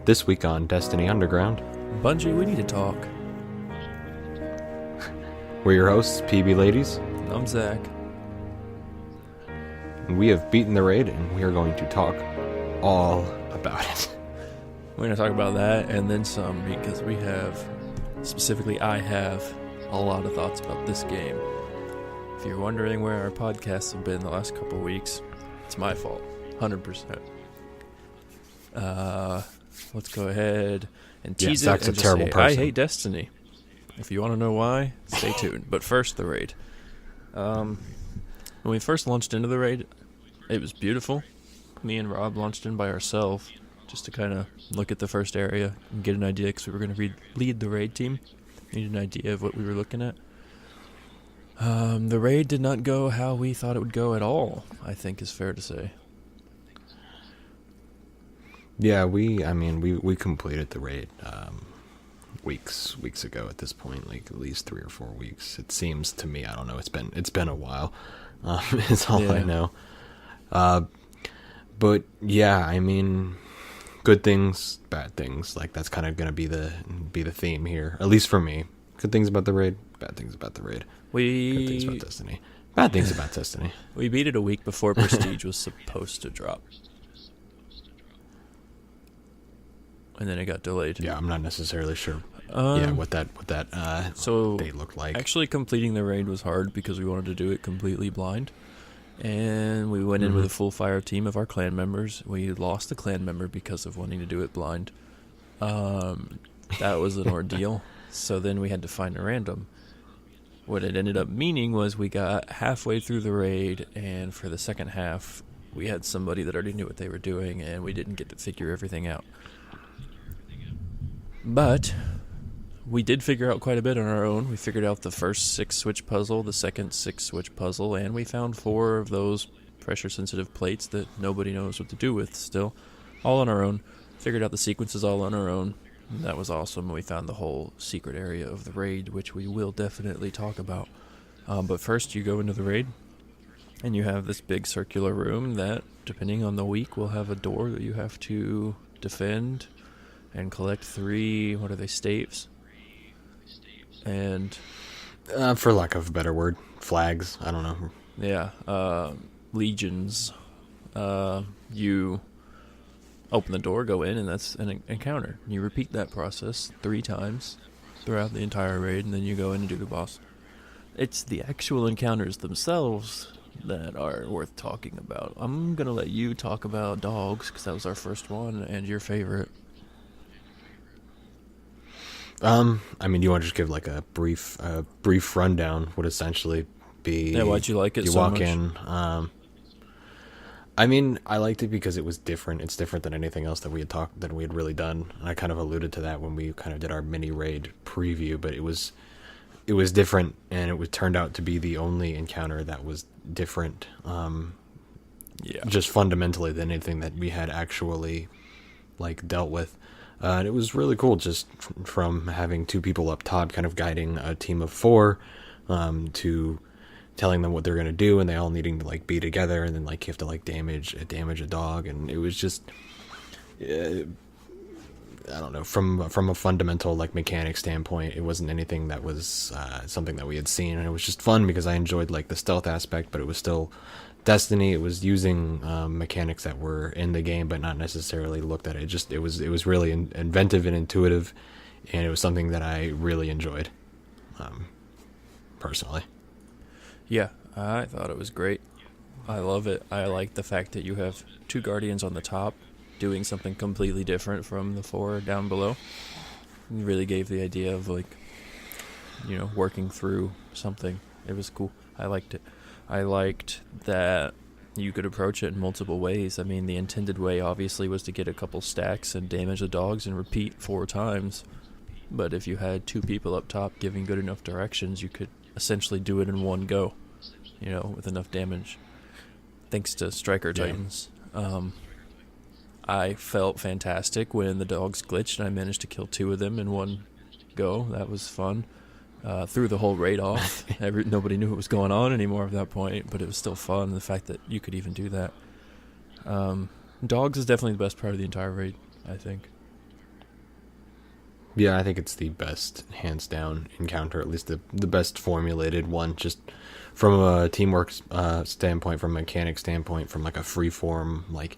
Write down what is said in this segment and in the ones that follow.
This week on Destiny Underground, Bungie, we need to talk. we're your hosts, PBnLadiez. I'm Zach. We have beaten the raid, and we are going to talk all about it. We're going to talk about that and then some, because I have a lot of thoughts about this game. If you're wondering where our podcasts have been the last couple of weeks, it's my fault, 100%. Let's go ahead and tease it and just say, I hate Destiny. If you want to know why, stay tuned. But first, the raid. When we first launched into the raid, it was beautiful. Me and Rob launched in by ourselves just to kind of look at the first area and get an idea, because we were going to lead the raid team. Need an idea of what we were looking at. The raid did not go how we thought it would go at all, I think is fair to say. Yeah, we completed the raid weeks ago at this point, like at least 3 or 4 weeks. It seems to me, I don't know, it's been a while. Is all I know. But yeah, I mean, good things, bad things. Like that's kind of gonna be the theme here, at least for me. Good things about the raid, bad things about the raid. Good things about Destiny, bad things about Destiny. We beat it a week before Prestige was supposed to drop. And then it got delayed. Yeah, I'm not necessarily sure. What that date looked like. Actually, completing the raid was hard because we wanted to do it completely blind, and we went in with a full fire team of our clan members. We lost a clan member because of wanting to do it blind. That was an ordeal. So then we had to find a random. What it ended up meaning was we got halfway through the raid, and for the second half, we had somebody that already knew what they were doing, and we didn't get to figure everything out. But we did figure out quite a bit on our own. We figured out the first 6-switch puzzle, the second 6-switch puzzle, and we found 4 of those pressure-sensitive plates that nobody knows what to do with still, all on our own. Figured out the sequences all on our own. That was awesome. We found the whole secret area of the raid, which we will definitely talk about. But first, you go into the raid, and you have this big circular room that, depending on the week, will have a door that you have to defend and collect 3, staves? And for lack of a better word, flags. I don't know. Yeah, legions. You open the door, go in, and that's an encounter. You repeat that process 3 times throughout the entire raid, and then you go in and do the boss. It's the actual encounters themselves that are worth talking about. I'm going to let you talk about dogs, because that was our first one, and your favorite. I mean, you want to just give like a brief rundown? Would essentially be. Yeah, why'd you like it you so walk much? in. I mean, I liked it because it was different. It's different than anything else that we had really done. And I kind of alluded to that when we kind of did our mini raid preview. But it was different, and it turned out to be the only encounter that was different. Just fundamentally than anything that we had actually like dealt with. And it was really cool, just from having 2 people up top kind of guiding a team of 4 to telling them what they're going to do, and they all needing to like be together, and then like you have to like damage a dog. And it was just I don't know, from a fundamental like mechanic standpoint, it wasn't anything that was something that we had seen, and it was just fun because I enjoyed like the stealth aspect, but it was still Destiny. It was using mechanics that were in the game, but not necessarily looked at it. It was really inventive and intuitive, and it was something that I really enjoyed, personally. Yeah, I thought it was great. I love it. I like the fact that you have 2 guardians on the top doing something completely different from the 4 down below. It really gave the idea of like, working through something. It was cool. I liked it. I liked that you could approach it in multiple ways. I mean, the intended way obviously was to get a couple stacks and damage the dogs and repeat 4 times. But if you had 2 people up top giving good enough directions, you could essentially do it in one go, with enough damage. Thanks to Striker Titans. I felt fantastic when the dogs glitched and I managed to kill 2 of them in one go. That was fun. Threw the whole raid off. Nobody knew what was going on anymore at that point, but it was still fun, the fact that you could even do that. Dogs is definitely the best part of the entire raid, I think. Yeah, I think it's the best, hands down, encounter, at least the best formulated one, just from a teamwork standpoint, from a mechanic standpoint, from like a free form, like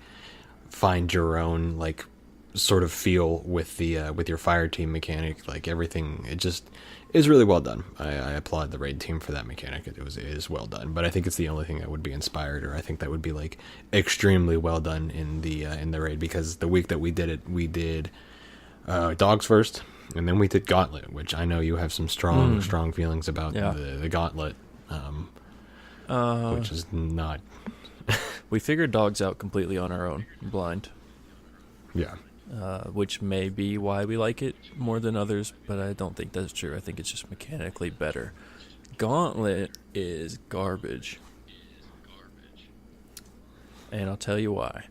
find your own like sort of feel with your fire team mechanic, like everything. It just is really well done. I applaud the raid team for that mechanic. It is well done, but I think it's the only thing that would be inspired, or I think that would be like extremely well done in the raid, because the week that we did it, we did dogs first, and then we did gauntlet, which I know you have some strong feelings about Yeah. the gauntlet, which is not. We figured dogs out completely on our own, blind. Yeah. Which may be why we like it more than others, but I don't think that's true. I think it's just mechanically better. Gauntlet is garbage. And I'll tell you why.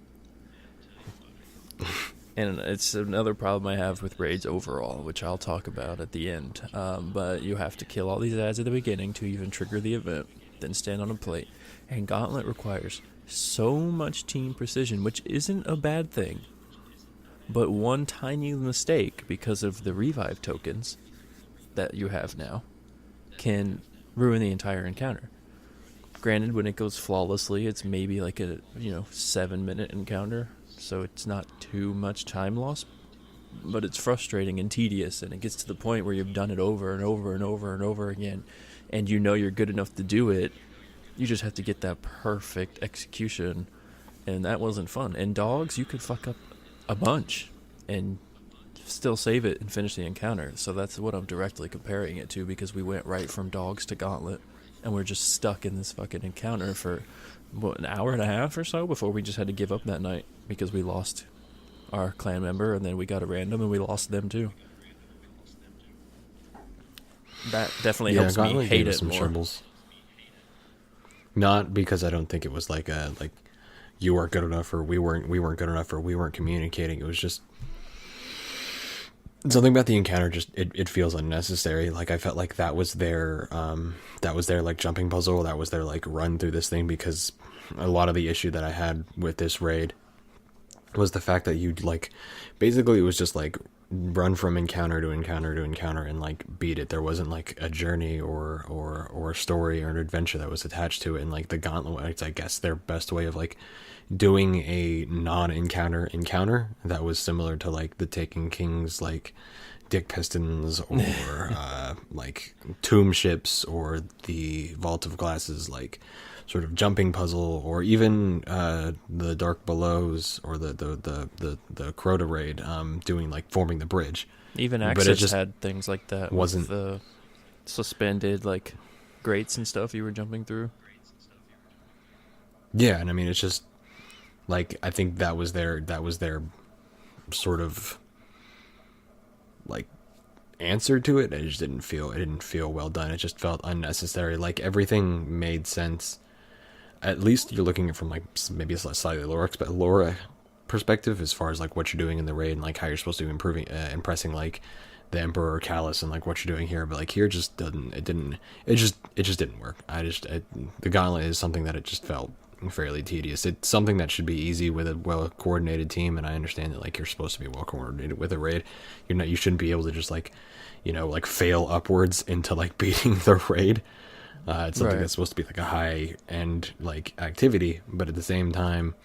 And it's another problem I have with raids overall, which I'll talk about at the end. But you have to kill all these ads at the beginning to even trigger the event, then stand on a plate. And Gauntlet requires so much team precision, which isn't a bad thing. But one tiny mistake, because of the revive tokens that you have now, can ruin the entire encounter. Granted, when it goes flawlessly, it's maybe like a 7-minute encounter, so it's not too much time lost. But it's frustrating and tedious, and it gets to the point where you've done it over and over and over and over again, and you know you're good enough to do it. You just have to get that perfect execution, and that wasn't fun. And dogs, you could fuck up a bunch and still save it and finish the encounter. So that's what I'm directly comparing it to, because we went right from dogs to gauntlet, and we're just stuck in this fucking encounter for an hour and a half or so before we just had to give up that night because we lost our clan member, and then we got a random and we lost them too. That definitely helps me hate it more. Shambles. Not because I don't think it was like you weren't good enough, or we weren't good enough, or we weren't communicating. It was just something about the encounter. Just it feels unnecessary. Like I felt like that was their like jumping puzzle. That was their like run through this thing, because a lot of the issue that I had with this raid was the fact that you'd like basically it was just like run from encounter to encounter to encounter and like beat it. There wasn't like a journey or a story or an adventure that was attached to it. And like the gauntlet, it's I guess their best way of like doing a non-encounter encounter that was similar to like the Taken King's like Dick Pistons or like Tomb Ships or the Vault of Glasses like sort of jumping puzzle, or even the Dark Below's or the Crota raid doing like forming the bridge. Even Access had things like that. Wasn't with the suspended like grates and stuff you were jumping through. Yeah, and I mean it's just like I think that was their sort of like answer to it. It just didn't feel well done. It just felt unnecessary. Like everything made sense. At least you're looking at from like maybe a slightly lower perspective as far as like what you're doing in the raid and like how you're supposed to be impressing like the Emperor or Callus and like what you're doing here. But like here it just didn't work. The Gauntlet is something that it just felt fairly tedious. It's something that should be easy with a well coordinated team, and I understand that like you're supposed to be well coordinated with a raid. You shouldn't be able to just like like fail upwards into like beating the raid. It's something that's supposed to be like a high end like activity, but at the same time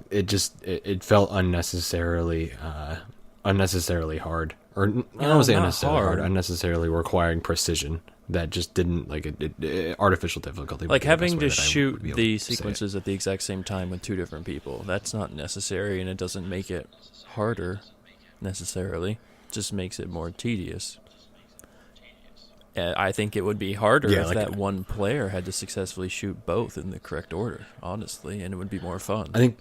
it felt unnecessarily hard, or I don't want to say unnecessarily hard, unnecessarily requiring precision that just didn't like it artificial difficulty, like having to shoot the sequences at the exact same time with two different people. That's not necessary, and it doesn't make it harder necessarily. It just makes it more tedious. I think it would be harder if like that one player had to successfully shoot both in the correct order, honestly, and it would be more fun. I think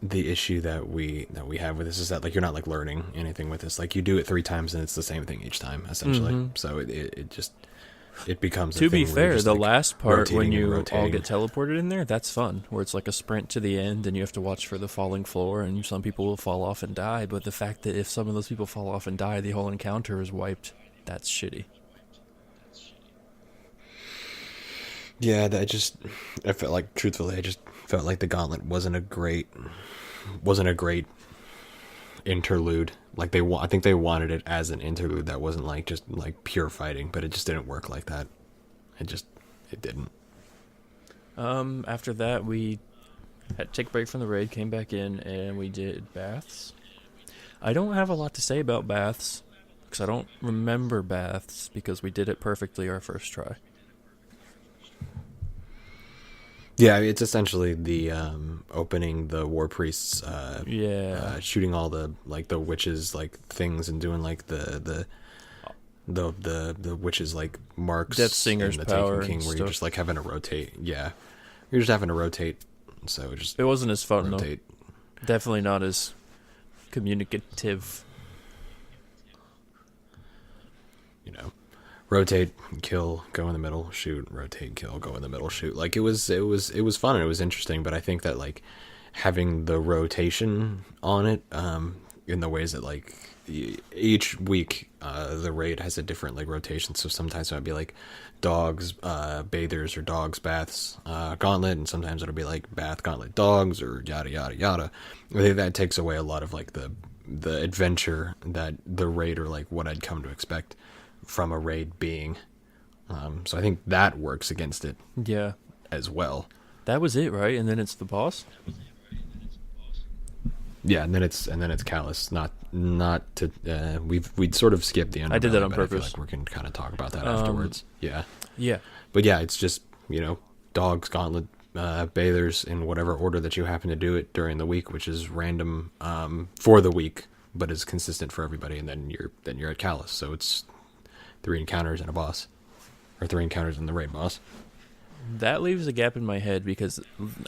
the issue that we have with this is that like you're not like learning anything with this. Like you do it 3 times and it's the same thing each time essentially. Mm-hmm. So it becomes to be fair, the last part when you all get teleported in there, that's fun, where it's like a sprint to the end and you have to watch for the falling floor, and some people will fall off and die, but the fact that if some of those people fall off and die, the whole encounter is wiped. That's shitty. Yeah, I felt like, truthfully, I just felt like the Gauntlet wasn't a great interlude. Like I think they wanted it as an interlude that wasn't like just like pure fighting, but it just didn't work like that. It didn't. After that, we had to take a break from the raid, came back in, and we did baths. I don't have a lot to say about baths, because I don't remember baths, because we did it perfectly our first try. Yeah, it's essentially the opening the war priests, shooting all the like the witches like things and doing like the witches like marks, Death Singer's in the power Taken King, and where stuff. you're just like having to rotate. Yeah, you're just having to rotate. So just It wasn't as fun rotate. though. Definitely not as communicative. You know, rotate, kill, go in the middle, shoot, rotate, kill, go in the middle, shoot. Like it was fun and it was interesting, but I think that like having the rotation on it, in the ways that like each week, the raid has a different like rotation. So sometimes it might be like dogs, bathers, or dogs, baths, gauntlet, and sometimes it'll be like bath, gauntlet, dogs, or yada yada yada. I think that takes away a lot of like the adventure that the raid, or like what I'd come to expect from a raid being. So I think that works against it. Yeah. As well. That was it, right? And then it's the boss? Yeah, and then it's Callus. Not to we'd sort of skipped the end. I did that on but I purpose. feel like we can kind of talk about that afterwards. Yeah. Yeah. But yeah, it's just, dogs, gauntlet, bathers in whatever order that you happen to do it during the week, which is random for the week, but is consistent for everybody. And then you're at Callus, so it's 3 encounters and a boss, or 3 encounters and the raid boss. That leaves a gap in my head because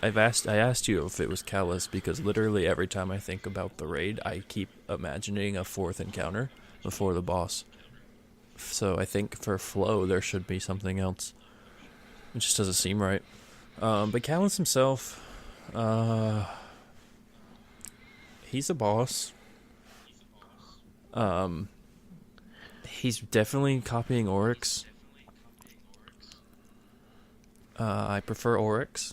I asked you if it was Callus because literally every time I think about the raid, I keep imagining a 4th encounter before the boss. So I think for flow there should be something else. It just doesn't seem right. But Callus himself, he's a boss. He's definitely copying Oryx. I prefer Oryx,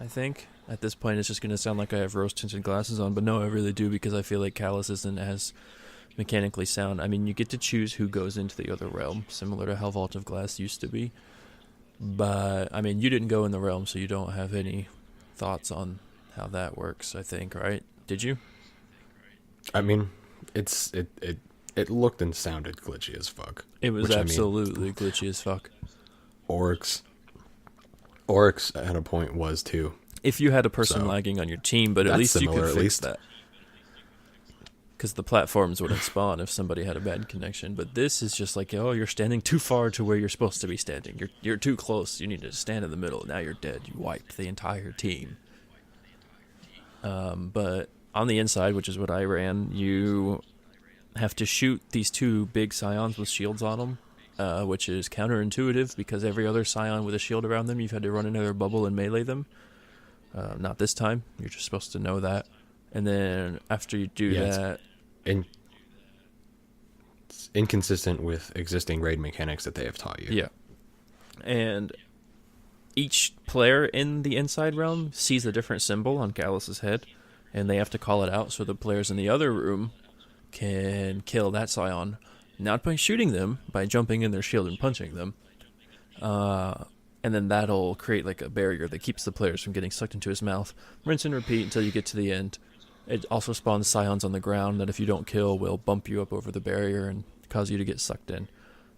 I think. At this point, it's just going to sound like I have rose-tinted glasses on, but no, I really do, because I feel like Callus isn't as mechanically sound. I mean, you get to choose who goes into the other realm, similar to how Vault of Glass used to be. But, I mean, you didn't go in the realm, so you don't have any thoughts on how that works, I think, right? Did you? I mean, it looked and sounded glitchy as fuck. It was absolutely glitchy as fuck. Oryx at a point was too. If you had a person lagging on your team, but at least you could fix that. Because the platforms wouldn't spawn if somebody had a bad connection. But this is just like, oh, you're standing too far to where you're supposed to be standing. You're too close. You need to stand in the middle. Now you're dead. You wiped the entire team. But on the inside, which is what I ran, you have to shoot these 2 big scions with shields on them. Which is counterintuitive because every other scion with a shield around them, you've had to run into their bubble and melee them. Not this time. You're just supposed to know that. And then after you do that... It's inconsistent with existing raid mechanics that they have taught you. Yeah. And each player in the inside realm sees a different symbol on Callus's head, and they have to call it out so the players in the other room can kill that scion. Not by shooting them, by jumping in their shield and punching them. And then that'll create like a barrier that keeps the players from getting sucked into his mouth. Rinse and repeat until you get to the end. It also spawns scions on the ground that if you don't kill will bump you up over the barrier and cause you to get sucked in.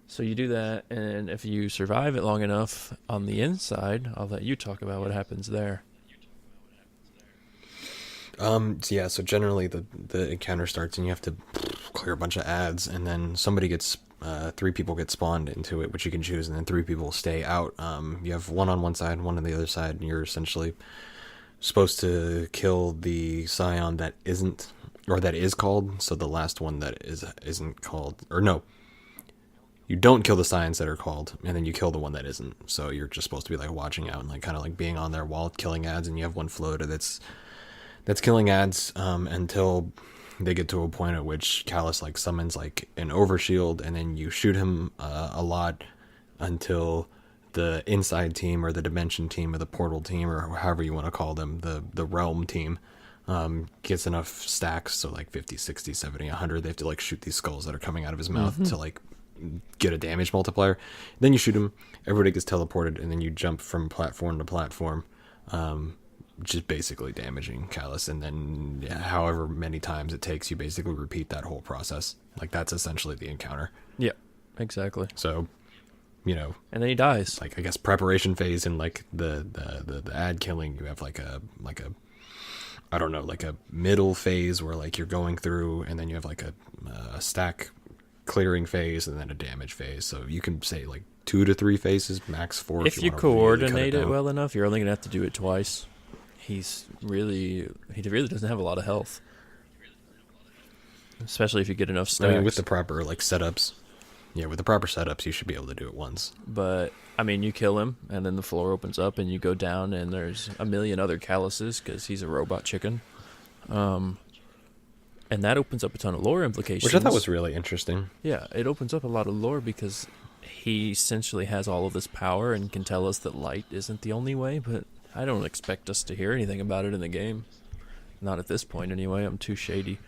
So you do that, and if you survive it long enough on the inside, I'll let you talk about what happens there. So generally the encounter starts and you have to clear a bunch of ads, and then somebody gets 3 people get spawned into it, which you can choose, and then 3 people stay out. You have 1 on one side, 1 on the other side, and you're essentially supposed to kill the scion that isn't, or that is called. So the last one that isn't called, or no, you don't kill the scions that are called, and then you kill the one that isn't. So you're just supposed to be like watching out and like kind of like being on there while killing ads, and you have 1 floater that's killing ads until they get to a point at which Callus like summons like an overshield, and then you shoot him a lot until the inside team or the dimension team or the portal team or however you want to call them, the realm team, gets enough stacks, so like 50, 60, 70, 100, they have to like shoot these skulls that are coming out of his mouth to like get a damage multiplier. Then you shoot him, everybody gets teleported, and then you jump from platform to platform, just basically damaging Callus. And then however many times it takes, you basically repeat that whole process. Like that's essentially the encounter. Yeah, exactly. So, you know, And then he dies. like I guess preparation phase and like the ad killing, you have like a I don't know, like a middle phase where like you're going through, and then you have like a stack clearing phase and then a damage phase. So you can say like 2 to 3 phases, max 4 If you wanna coordinate really cut it down. well enough, you're only gonna have to do it twice. He really doesn't have a lot of health, especially if you get enough stacks. I mean, with the proper like setups, with the proper setups, you should be able to do it once. But I mean, you kill him, and then the floor opens up, and you go down, and there's a million other Calluses because he's a robot chicken. And that opens up a ton of lore implications. Which I thought was really interesting. Yeah, it opens up a lot of lore because he essentially has all of this power and can tell us that light isn't the only way, but I don't expect us to hear anything about it in the game. Not at this point, anyway. I'm too shaded.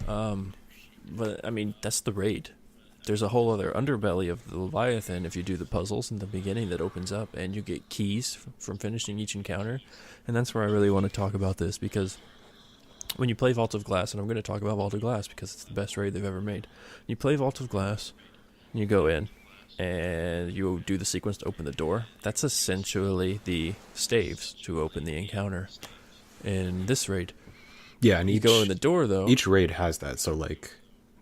But, I mean, that's the raid. There's a whole other underbelly of the Leviathan if you do the puzzles in the beginning that opens up, and you get keys from finishing each encounter. And that's where I really want to talk about this, because when you play Vault of Glass, and I'm going to talk about Vault of Glass because it's the best raid they've ever made. You play Vault of Glass, and you go in, and you do the sequence to open the door. That's essentially the staves to open the encounter in this raid. Yeah, and You go in the door, though. each raid has that. So like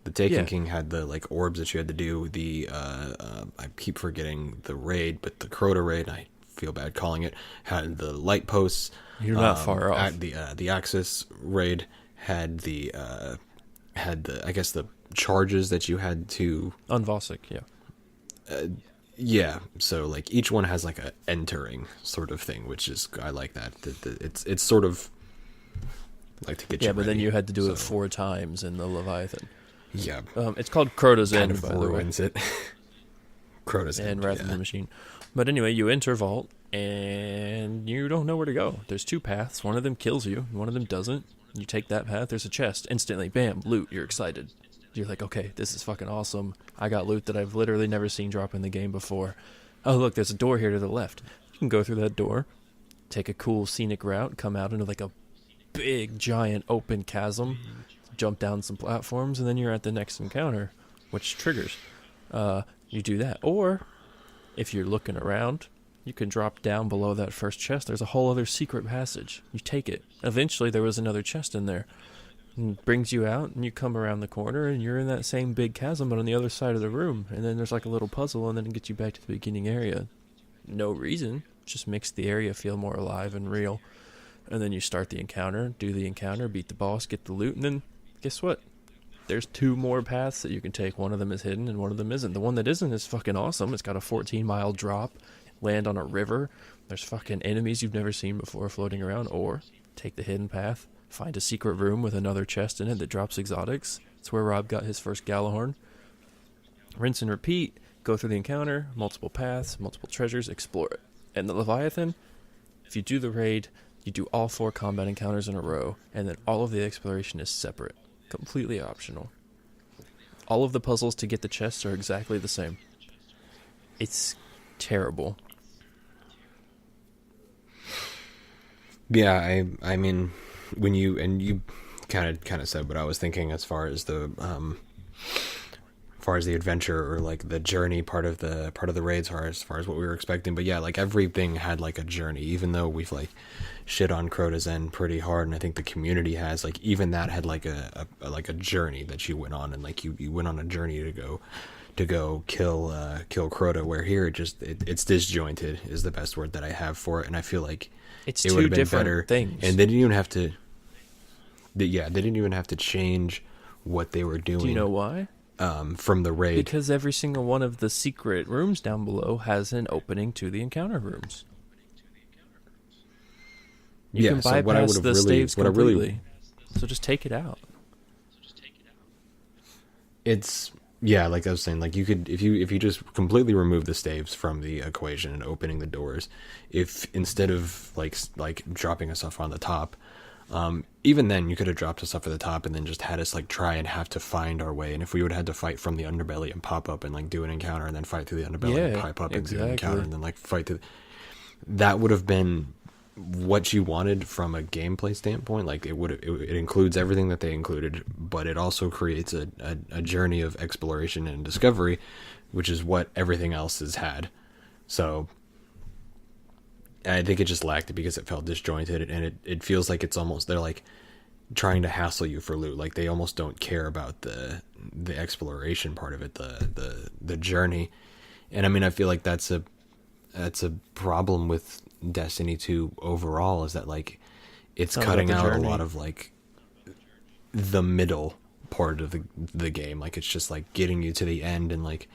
the Taken Yeah. King had the like orbs that you had to do. The I keep forgetting the raid, but the Crota raid, I feel bad calling it, had the light posts. You're not far off. At the Axis raid had the I guess the charges that you had to. Unvosic, yeah. Yeah, so like each one has like a entering sort of thing, which is I like that. It's sort of like to get you. Yeah, but then ready. you had to do it So, 4 times in the Leviathan. Yeah, It's called Crota's kind End, of by the way. ruins it. Crota's And End, Wrath of yeah. the Machine. But anyway, you enter Vault, and you don't know where to go. There's 2 paths. One of them kills you, one of them doesn't. You take that path, there's a chest. Instantly, bam, loot, you're excited. You're like, okay, this is fucking awesome. I got loot that I've literally never seen drop in the game before. Oh, look, there's a door here to the left. You can go through that door, take a cool scenic route, come out into like a big, giant, open chasm, jump down some platforms, and then you're at the next encounter, which triggers. You do that. Or, if you're looking around, you can drop down below that first chest. There's a whole other secret passage. You take it. Eventually, there was another chest in there. And it brings you out, and you come around the corner, and you're in that same big chasm, but on the other side of the room. And then there's like a little puzzle, and then it gets you back to the beginning area. No reason. Just makes the area feel more alive and real. And then you start the encounter, do the encounter, beat the boss, get the loot, and then guess what? There's 2 more paths that you can take. One of them is hidden, and one of them isn't. The one that isn't is fucking awesome. It's got a 14-mile drop, land on a river. There's fucking enemies you've never seen before floating around. Or take the hidden path, find a secret room with another chest in it that drops exotics. It's where Rob got his first Galahorn. Rinse and repeat. Go through the encounter, multiple paths, multiple treasures, explore it. And the Leviathan, if you do the raid, you do all 4 combat encounters in a row, and then all of the exploration is separate. Completely optional. All of the puzzles to get the chests are exactly the same. It's terrible. Yeah, I mean, when you kind of said what I was thinking as far as the adventure or like the journey part of the raids are as far as what we were expecting. But yeah, like everything had like a journey, even though we've like shit on Crota's End pretty hard, and I think the community has, like, even that had like a journey that you went on, and like you went on a journey to go kill Crota, where here it's disjointed is the best word that I have for it. And I feel like It's it 2 would have been different better things. and they didn't even have to they didn't even have to change what they were doing. Do you know why? From the raid. Because every single one of the secret rooms down below has an opening to the encounter rooms. You can so what I bypass would have the really, staves what I completely. really, So just take it out. it's like I was saying, like you could if you just completely remove the staves from the equation and opening the doors, if instead of like dropping us off on the top, Even then, you could have dropped us off at the top and then just had us like try and have to find our way. And if we would have had to fight from the underbelly and pop up and like do an encounter and then fight through the underbelly and pipe up and do an encounter and then like fight through, that would have been what you wanted from a gameplay standpoint. Like it includes everything that they included, but it also creates a journey of exploration and discovery, which is what everything else has had. So I think it just lacked it because it felt disjointed, and it feels like it's almost, they're like trying to hassle you for loot. Like they almost don't care about the exploration part of it, the journey. And I mean, I feel like that's a problem with Destiny 2 overall, is that like it's cutting out a lot of like the middle part of the game. Like it's just like getting you to the end, and like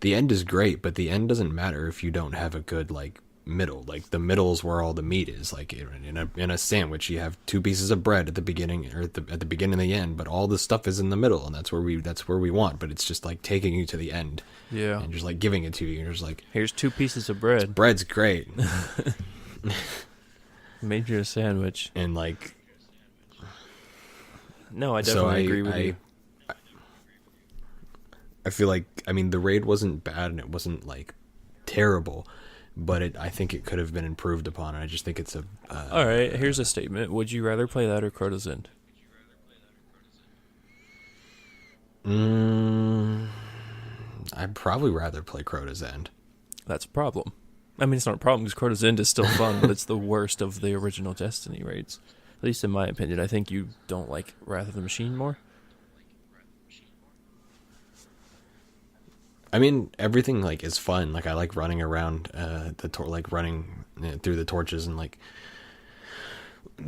the end is great, but the end doesn't matter if you don't have a good like middle. Like the middle is where all the meat is. Like in a sandwich, you have two pieces of bread at the beginning, or at the beginning and the end, but all the stuff is in the middle, and that's where we want. But it's just like taking you to the end, and just like giving it to you. You're just like, here's two pieces of bread. Bread's great. Made you a sandwich, and like, no, I definitely agree with you. I feel like, I mean, the raid wasn't bad and it wasn't like terrible, but I think it could have been improved upon. And I just think it's a. All right, here's a statement. Would you rather play that or Crota's End? I'd probably rather play Crota's End. That's a problem. I mean, it's not a problem because Crota's End is still fun, but it's the worst of the original Destiny raids. At least in my opinion. I think you don't like Wrath of the Machine more. I mean, everything like is fun. Like I like running around running through the torches and like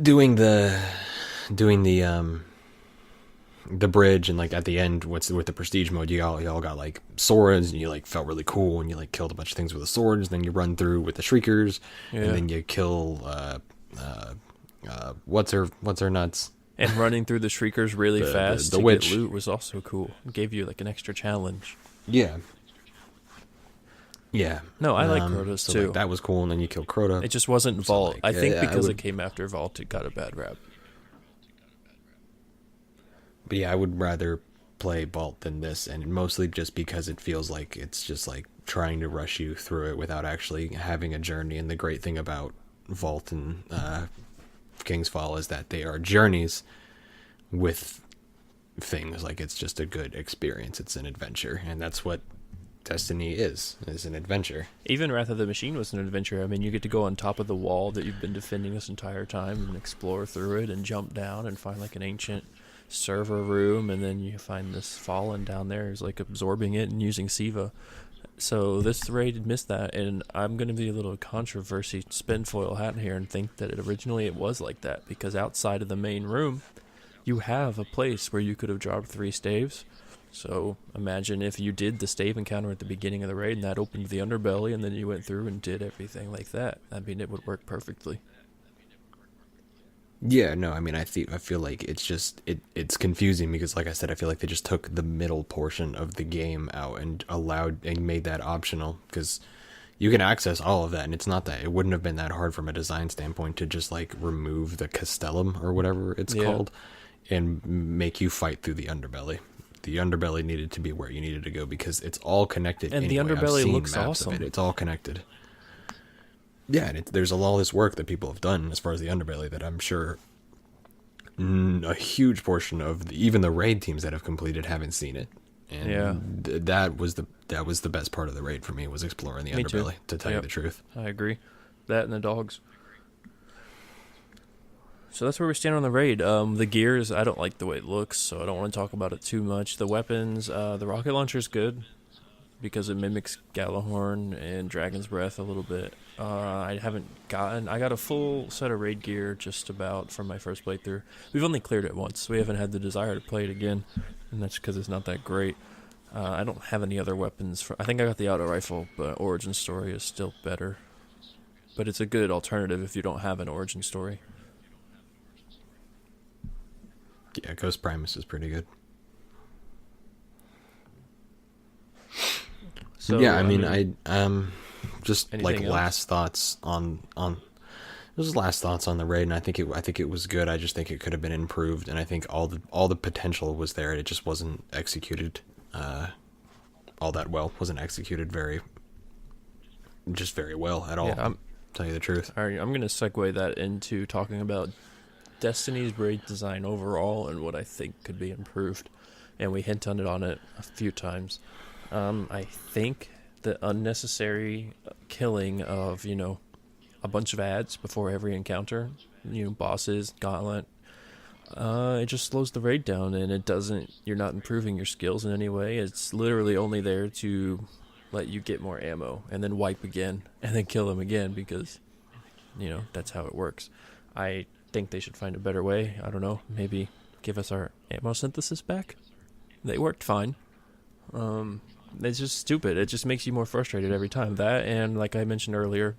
doing the bridge, and like at the end with the prestige mode, y'all got like swords, and you like felt really cool, and you like killed a bunch of things with the swords. Then you run through with the shriekers, and then you kill what's her nuts. And running through the shriekers really fast the to witch. Get loot was also cool. It gave you like an extra challenge. Yeah. No, I like Crota's too. Like, that was cool, and then you kill Crota. It just wasn't Vault. Like, I think because it came after Vault, it got a bad rap. But yeah, I would rather play Vault than this, and mostly just because it feels like it's just like trying to rush you through it without actually having a journey. And the great thing about Vault and King's Fall is that they are journeys with things. Like it's just a good experience. It's an adventure, and that's what Destiny is an adventure. Even Wrath of the Machine was an adventure. I mean, you get to go on top of the wall that you've been defending this entire time and explore through it and jump down and find like an ancient server room, and then you find this fallen down there is like absorbing it and using Siva. So this raid missed that, and I'm going to be a little controversy spin foil hat here and think that originally it was like that, because outside of the main room you have a place where you could have dropped 3 staves. So imagine if you did the stave encounter at the beginning of the raid and that opened the underbelly, and then you went through and did everything like that. I mean, it would work perfectly. Yeah, no, I mean, I feel like it's just it's confusing because, like I said, I feel like they just took the middle portion of the game out and made that optional, because you can access all of that, and it's not that it wouldn't have been that hard from a design standpoint to just like remove the Castellum or whatever it's called and make you fight through the underbelly. The underbelly needed to be where you needed to go because it's all connected. And anyway. the underbelly I've seen looks maps awesome. of it. It's all connected. Yeah, and there's all this work that people have done as far as the underbelly that I'm sure a huge portion of even the raid teams that have completed haven't seen it. And that was the best part of the raid for me, was exploring the underbelly, to tell you the truth. I agree. That and the dogs. So that's where we stand on the raid. The gears, I don't like the way it looks, so I don't want to talk about it too much. The weapons, the rocket launcher's good because it mimics Galahorn and Dragon's Breath a little bit. I got a full set of raid gear just about from my first playthrough. We've only cleared it once, so we haven't had the desire to play it again, and that's because it's not that great. I don't have any other weapons. I think I got the auto rifle, but Origin Story is still better. But it's a good alternative if you don't have an Origin Story. Yeah, Ghost Primus is pretty good. So, yeah, I mean, I just like else? last thoughts on Those last thoughts on the raid, and I think it was good. I just think it could have been improved, and I think all the potential was there. It just wasn't executed all that well. Wasn't executed very well at all. Yeah, tell you the truth. all right, I'm going to segue that into talking about Destiny's raid design overall and what I think could be improved. And we hint on it a few times. I think the unnecessary killing of, a bunch of ads before every encounter, bosses, gauntlet, it just slows the raid down, and you're not improving your skills in any way. It's literally only there to let you get more ammo and then wipe again and then kill them again because, that's how it works. I think they should find a better way. I don't know, maybe give us our ammo synthesis back. They worked fine. It's just stupid. It just makes you more frustrated every time. That, and like I mentioned earlier,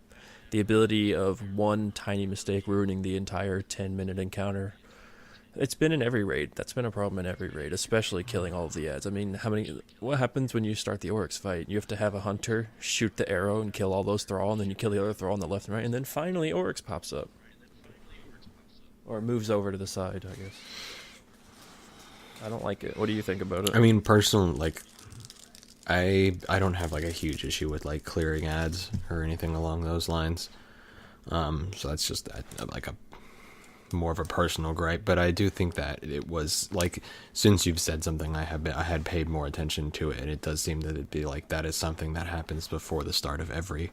the ability of one tiny mistake ruining the entire 10-minute encounter. It's been in every raid. That's been a problem in every raid, especially killing all of the ads. I mean, what happens when you start the Oryx fight? You have to have a hunter shoot the arrow and kill all those thrall, and then you kill the other thrall on the left and right, and then finally Oryx pops up. Or moves over to the side, I guess. I don't like it. What do you think about it? I mean, personally, like, I don't have like a huge issue with like clearing ads or anything along those lines. So that's just like a more of a personal gripe. But I do think that it was like, since you've said something, I had paid more attention to it, and it does seem that it'd be like that is something that happens before the start of every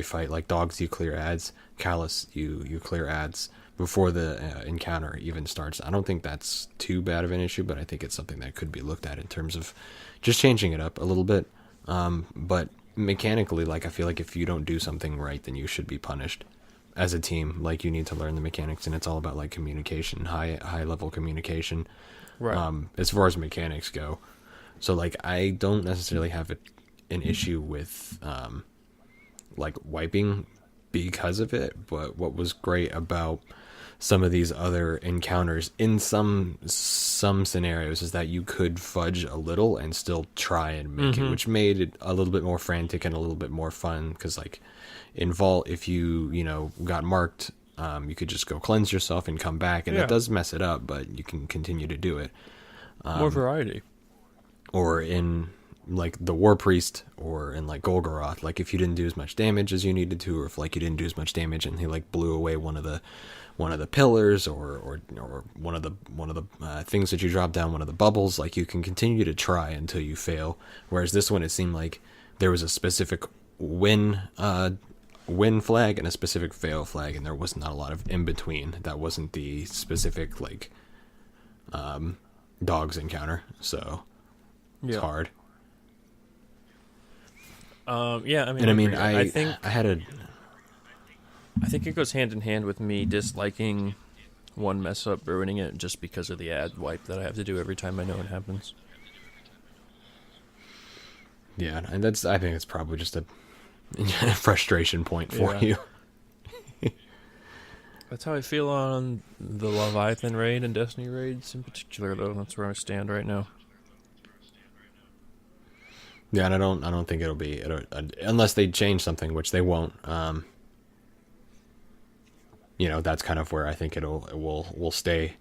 fight. Like dogs, you clear ads. Callus, you clear ads before the encounter even starts. I don't think that's too bad of an issue, but I think it's something that could be looked at in terms of just changing it up a little bit. But mechanically, like, I feel like if you don't do something right, then you should be punished as a team. Like, you need to learn the mechanics, and it's all about like communication, high level communication. Right. As far as mechanics go. So like, I don't necessarily have an issue with like wiping because of it, but what was great about some of these other encounters in some scenarios is that you could fudge a little and still try and make it, which made it a little bit more frantic and a little bit more fun. Because like in Vault, if you got marked, you could just go cleanse yourself and come back, and it does mess it up, but you can continue to do it. More variety. Or in like the War Priest, or in like Golgoroth, like if you didn't do as much damage as you needed to, or if like you didn't do as much damage and he like blew away one of the pillars, or one of the things that you drop down, one of the bubbles, like you can continue to try until you fail. Whereas this one, it seemed like there was a specific win flag and a specific fail flag, and there was not a lot of in between. That wasn't the specific like dogs encounter, so it's hard. Yeah, I mean, And I mean, I think I it goes hand in hand with me disliking one mess up ruining it just because of the ad wipe that I have to do every time I know it happens. Yeah, and I think it's probably just a frustration point for you. That's how I feel on the Leviathan raid and Destiny raids in particular, though. That's where I stand right now. Yeah, and I don't think it'll be unless they change something, which they won't. That's kind of where I think we'll stay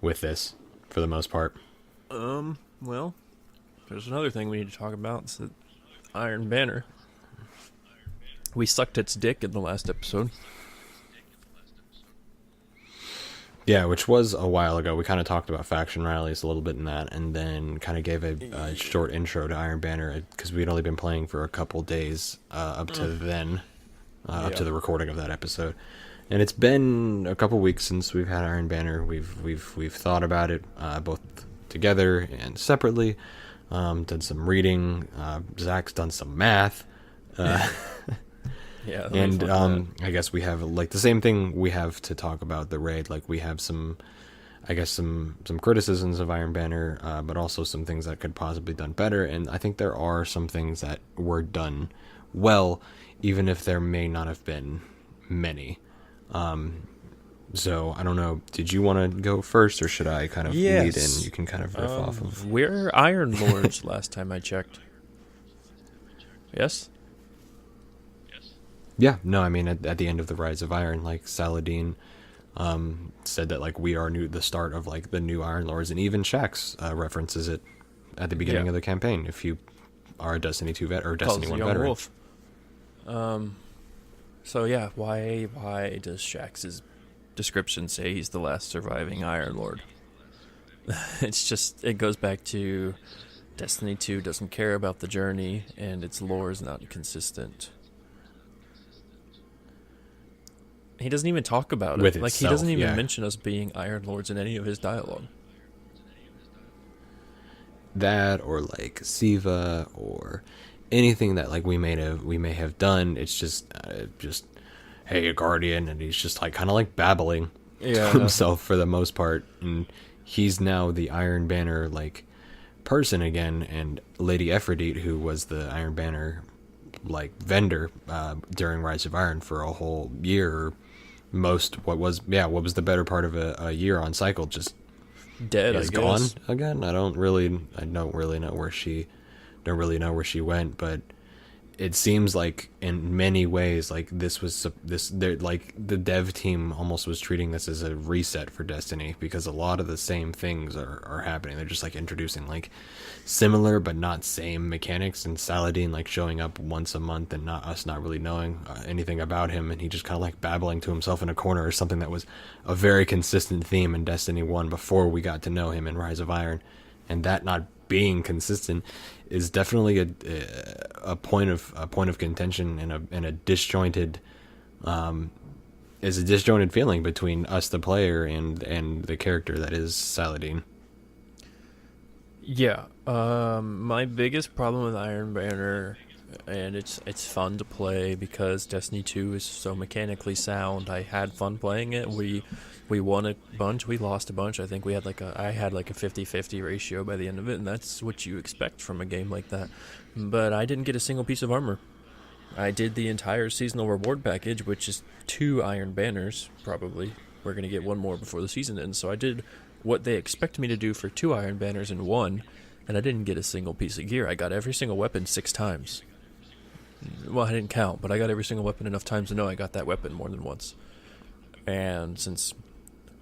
with this for the most part. Well, there's another thing we need to talk about. It's the Iron Banner. We sucked its dick in the last episode. Yeah, which was a while ago. We kind of talked about faction rallies a little bit in that, and then kind of gave a short intro to Iron Banner because we'd only been playing for a couple days up to then, up to the recording of that episode. And it's been a couple weeks since we've had Iron Banner. We've thought about it both together and separately. Done some reading. Zach's done some math. Yeah, and I guess we have like the same thing we have to talk about the raid. Like we have some criticisms of Iron Banner, but also some things that could possibly be done better. And I think there are some things that were done well, even if there may not have been many. So I don't know. Did you want to go first, or should I kind of lead in? You can kind of riff off of. We're Iron Lords last time I checked. Yes. Yeah, no, I mean at the end of the Rise of Iron, like Saladin said that like we are the start of like the new Iron Lords, and even Shaxx references it at the beginning Yeah, of the campaign. If you are a Destiny 2 vet or calls Destiny the 1 young veteran. wolf. So yeah, why does Shaxx's description say he's the last surviving Iron Lord? It's just, it goes back to Destiny 2 doesn't care about the journey, and its lore is not consistent. He doesn't even talk about With it. Like, he doesn't itself, even yeah. mention us being Iron Lords in any of his dialogue. That or like Siva or anything that like we may have done. It's just hey, a guardian, and he's just like kind of like babbling to Yeah. himself for the most part, and he's now the Iron Banner like person again, and Lady Ephrodite, who was the Iron Banner like vendor during Rise of Iron for a whole year, or what was the better part of a year on cycle, just Dead, I is gone guess. again. I don't really know where she went, but it seems like in many ways like like the dev team almost was treating this as a reset for Destiny, because a lot of the same things are happening. They're just like introducing like similar but not same mechanics, and Saladin like showing up once a month and not really knowing anything about him, and he just kind of like babbling to himself in a corner, or something that was a very consistent theme in Destiny 1 before we got to know him in Rise of Iron. And that not being consistent is definitely a point of contention, and a disjointed feeling between us the player and the character that is Saladin. Yeah. My biggest problem with Iron Banner, and it's fun to play because Destiny 2 is so mechanically sound. I had fun playing it. We won a bunch, we lost a bunch. I think I had like a 50-50 ratio by the end of it, and that's what you expect from a game like that. But I didn't get a single piece of armor. I did the entire seasonal reward package, which is 2 Iron Banners, probably. We're going to get one more before the season ends. So I did what they expect me to do for 2 Iron Banners in 1, and I didn't get a single piece of gear. I got every single weapon 6 times. Well, I didn't count, but I got every single weapon enough times to know I got that weapon more than once. And since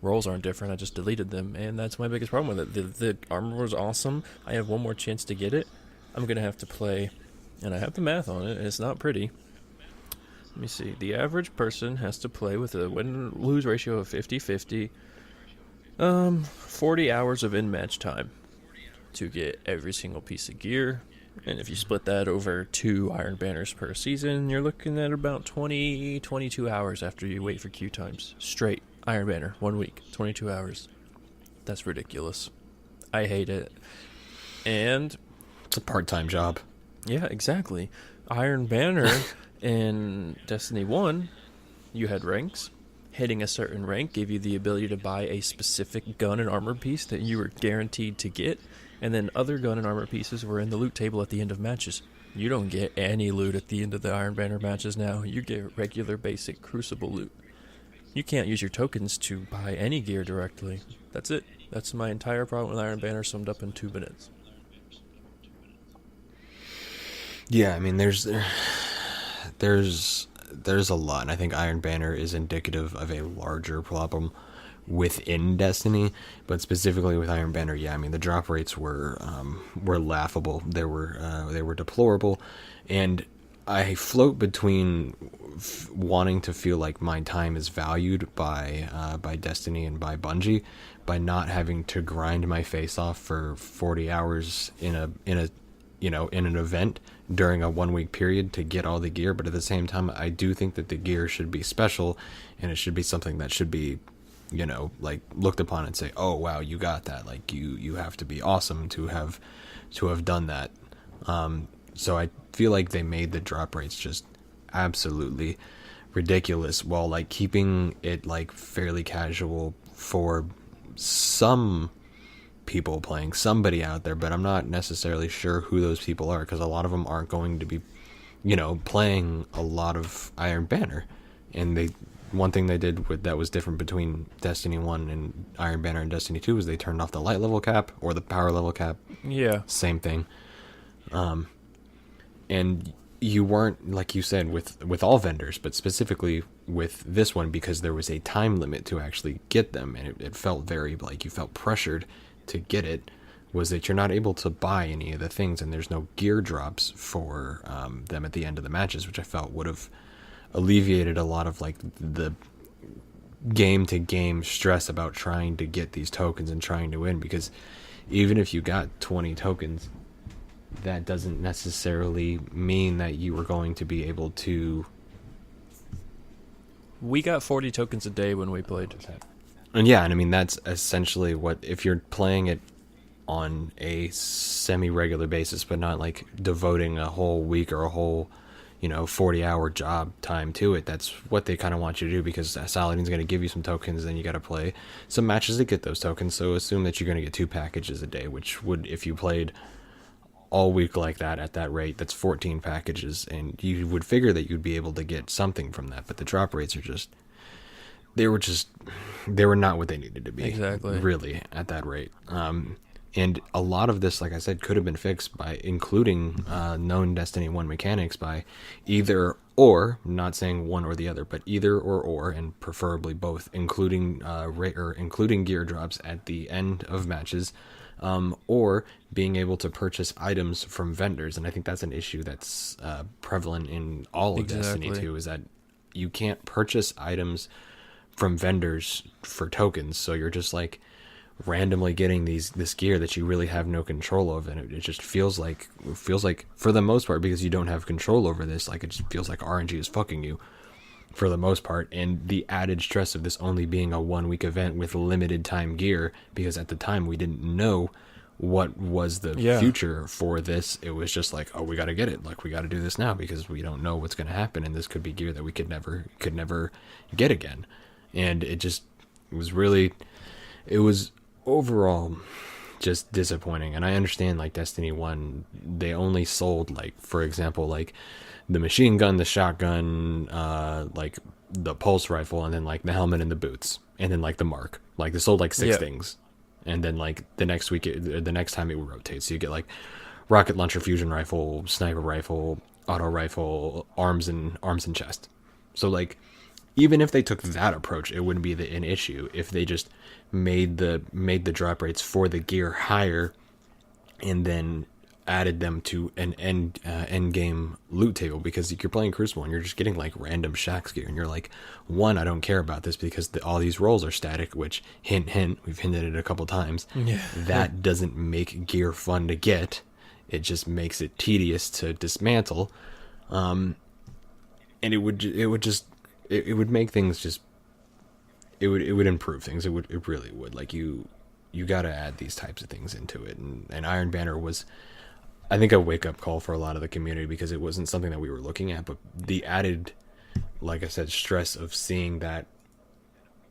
roles aren't different, I just deleted them, and that's my biggest problem with it. The armor was awesome. I have one more chance to get it. I'm going to have to play, and I have the math on it, and it's not pretty. Let me see. The average person has to play with a win-lose ratio of 50-50, 40 hours of in-match time to get every single piece of gear. And if you split that over 2 Iron Banners per season, you're looking at about 22 hours after you wait for queue times. Straight Iron Banner, 1 week, 22 hours. That's ridiculous. I hate it. And It's a part-time job. yeah, exactly. Iron Banner in Destiny 1, you had ranks. Hitting a certain rank gave you the ability to buy a specific gun and armor piece that you were guaranteed to get, and then other gun and armor pieces were in the loot table at the end of matches. You don't get any loot at the end of the Iron Banner matches now. You get regular basic Crucible loot. You can't use your tokens to buy any gear directly. That's it. That's my entire problem with Iron Banner summed up in 2 minutes. Yeah, I mean, there's a lot, and I think Iron Banner is indicative of a larger problem within Destiny, but specifically with Iron Banner, yeah, I mean the drop rates were laughable. They were deplorable, and I float between wanting to feel like my time is valued by Destiny and by Bungie, by not having to grind my face off for 40 hours in an event during a 1 week period to get all the gear. But at the same time, I do think that the gear should be special, and it should be something that should be, like looked upon and say, oh wow, you got that. Like you have to be awesome to have done that. So I feel like they made the drop rates just absolutely ridiculous, while like keeping it like fairly casual for some people playing, somebody out there. But I'm not necessarily sure who those people are, because a lot of them aren't going to be playing a lot of Iron Banner. And one thing they did that was different between Destiny 1 and Iron Banner and Destiny 2 was they turned off the light level cap or the power level cap. Yeah. Same thing. And you weren't, like you said, with all vendors, but specifically with this one, because there was a time limit to actually get them, and it felt very like you felt pressured to get it, was that you're not able to buy any of the things, and there's no gear drops for them at the end of the matches, which I felt would have alleviated a lot of like the game to game stress about trying to get these tokens and trying to win, because even if you got 20 tokens, that doesn't necessarily mean that you were going to be able to. We got 40 tokens a day when we played. And yeah, and I mean, that's essentially what, if you're playing it on a semi-regular basis, but not like devoting a whole week or a whole, 40-hour job time to it, that's what they kind of want you to do, because Saladin's going to give you some tokens, then you got to play some matches to get those tokens. So assume that you're going to get 2 packages a day, which would, if you played all week like that at that rate, that's 14 packages, and you would figure that you'd be able to get something from that. But the drop rates are just they were not what they needed to be, exactly, really, at that rate. And a lot of this, like I said, could have been fixed by including known Destiny 1 mechanics by either or, not saying one or the other, but either or, and preferably both, including including gear drops at the end of matches, or being able to purchase items from vendors. And I think that's an issue that's prevalent in all of Destiny 2, is that you can't purchase items from vendors for tokens, so you're just like randomly getting this gear that you really have no control of, and it just feels like for the most part, because you don't have control over this, like it just feels like RNG is fucking you for the most part. And the added stress of this only being a 1-week event with limited time gear, because at the time we didn't know what was the future for this. It was just like, oh, we got to get it, like we got to do this now, because we don't know what's going to happen, and this could be gear that we could never get again. And it was overall just disappointing. And I understand, like, Destiny 1, they only sold, like, for example, like the machine gun, the shotgun, like the pulse rifle, and then like the helmet and the boots, and then like the mark, like they sold like 6 things. And then like the next week, the next time it would rotate, so you get like rocket launcher, fusion rifle, sniper rifle, auto rifle, arms and chest. So like, even if they took that approach, it wouldn't be an issue if they just made the drop rates for the gear higher, and then added them to an end game loot table. Because you're playing Crucible and you're just getting like random Shaxx gear, and you're like, one, I don't care about this because all these rolls are static, which hint, we've hinted at it a couple times. That doesn't make gear fun to get. It just makes it tedious to dismantle. And it would make things just, it would improve things. It really would. Like, you got to add these types of things into it. And Iron Banner was, I think, a wake-up call for a lot of the community, because it wasn't something that we were looking at. But the added, like I said, stress of seeing that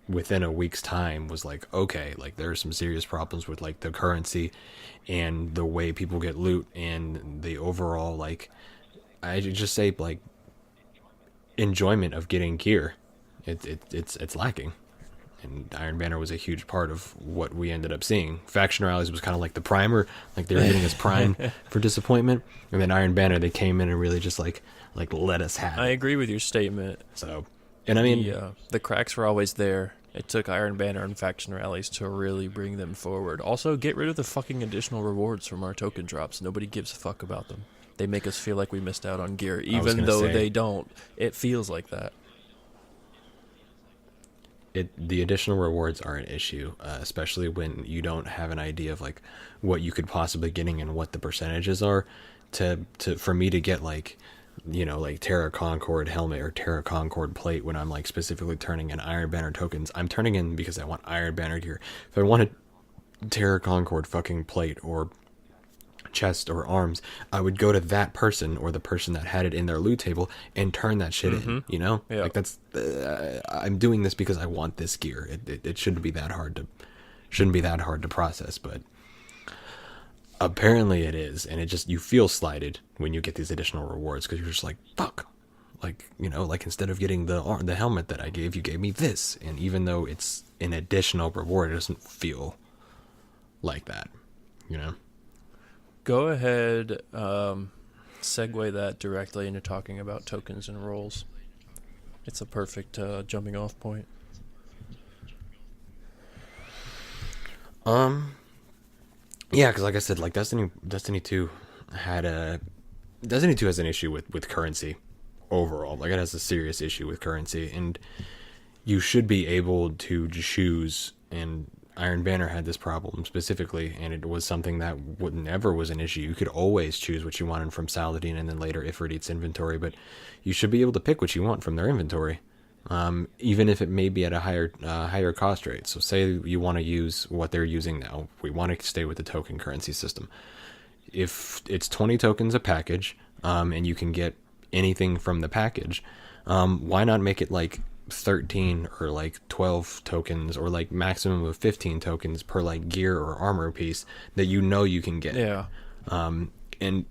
within a week's time was like, okay, like there are some serious problems with like the currency and the way people get loot, and the overall, like, I just say, like, enjoyment of getting gear. It's lacking. And Iron Banner was a huge part of what we ended up seeing. Faction Rallies was kind of like the primer, like they were getting us primed for disappointment. And then Iron Banner, they came in and really just like let us have it. I agree with your statement. So, and I mean, the cracks were always there. It took Iron Banner and Faction Rallies to really bring them forward. Also, get rid of the fucking additional rewards from our token drops. Nobody gives a fuck about them. They make us feel like we missed out on gear, even though they don't. It feels like that. The additional rewards are an issue, especially when you don't have an idea of like what you could possibly getting and what the percentages are. For me to get like, like Terra Concord helmet or Terra Concord plate, when I'm like specifically turning in Iron Banner tokens, I'm turning in because I want Iron Banner gear. If I wanted Terra Concord fucking plate or chest or arms, I would go to that person or the person that had it in their loot table and turn that shit in, like that's I'm doing this because I want this gear. It shouldn't be that hard to process, but apparently it is. And it just, you feel slighted when you get these additional rewards, because you're just like, fuck, like, like instead of getting the helmet that I gave, you gave me this. And even though it's an additional reward, it doesn't feel like that. Go ahead. segue that directly into talking about tokens and roles. It's a perfect jumping off point. Yeah, because like I said, like Destiny 2 Destiny 2 has an issue with currency overall. Like it has a serious issue with currency, and you should be able to choose. And Iron Banner had this problem specifically, and it was something that never was an issue. You could always choose what you wanted from Saladin and then later Ifrit's inventory, but you should be able to pick what you want from their inventory, even if it may be at a higher cost rate. So say you want to use what they're using now. We want to stay with the token currency system. If it's 20 tokens a package, and you can get anything from the package, why not make it like 13 or like 12 tokens or like maximum of 15 tokens per like gear or armor piece that you can get? Yeah. And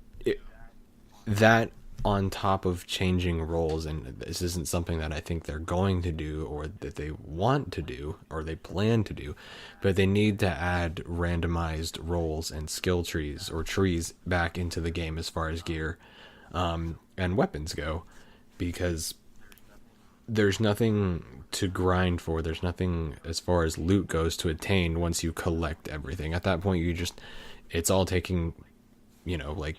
that on top of changing roles, and this isn't something that I think they're going to do or that they want to do or they plan to do, but they need to add randomized roles and skill trees or trees back into the game as far as gear and weapons go, because there's nothing to grind for. There's nothing as far as loot goes to attain once you collect everything. At that point, it's all taking, like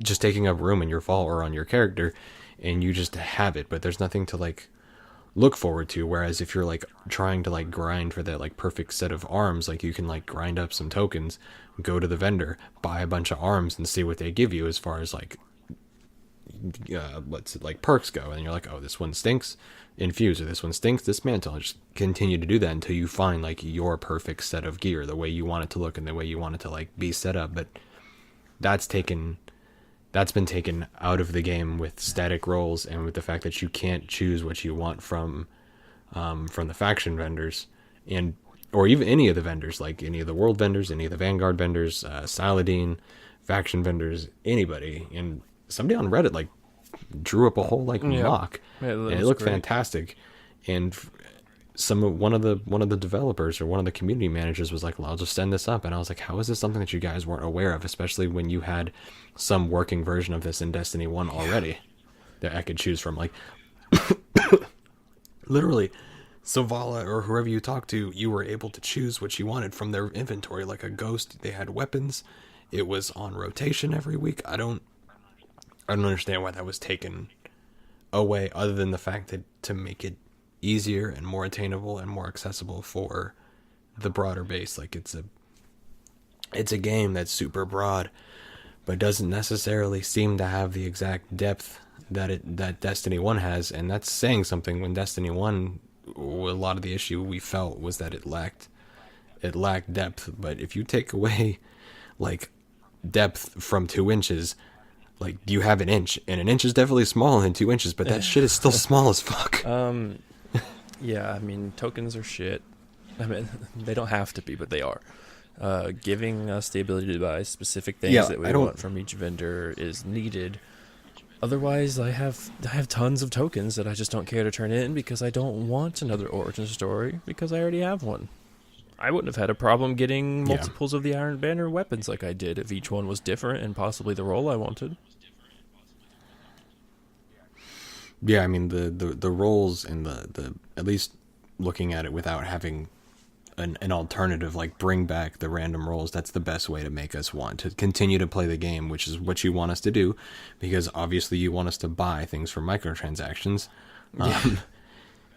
just taking up room in your vault or on your character, and you just have it, but there's nothing to like look forward to. Whereas if you're like trying to like grind for that like perfect set of arms, like you can like grind up some tokens, go to the vendor, buy a bunch of arms and see what they give you as far as like like perks go, and you're like, oh, this one stinks, infuse, or this one stinks, dismantle, and just continue to do that until you find like your perfect set of gear, the way you want it to look and the way you want it to like be set up. But that's been taken out of the game with static roles and with the fact that you can't choose what you want from the faction vendors, and or even any of the vendors, like any of the world vendors, any of the Vanguard vendors, Saladin faction vendors, anybody. And somebody on Reddit like drew up a whole like mock, and it looked fantastic. And one of the developers or one of the community managers was like, well, I'll just send this up. And I was like, how is this something that you guys weren't aware of, especially when you had some working version of this in Destiny 1 already that I could choose from? Like literally Zavala or whoever you talk to, you were able to choose what you wanted from their inventory. Like a Ghost, they had weapons, it was on rotation every week. I don't understand why that was taken away, other than the fact that to make it easier and more attainable and more accessible for the broader base. Like it's a game that's super broad, but doesn't necessarily seem to have the exact depth that Destiny 1 has, and that's saying something. When Destiny 1, a lot of the issue we felt was that it lacked depth. But if you take away like depth from 2 inches, like you have an inch, and an inch is definitely smaller than 2 inches, but that shit is still small as fuck. Yeah, I mean, tokens are shit. I mean, they don't have to be, but they are. Giving us the ability to buy specific things that we want from each vendor is needed. Otherwise, I have tons of tokens that I just don't care to turn in because I don't want another origin story, because I already have one. I wouldn't have had a problem getting multiples of the Iron Banner weapons like I did if each one was different and possibly the role I wanted. Yeah, I mean the roles and the at least looking at it without having an alternative, like bring back the random roles. That's the best way to make us want to continue to play the game, which is what you want us to do, because obviously you want us to buy things from microtransactions,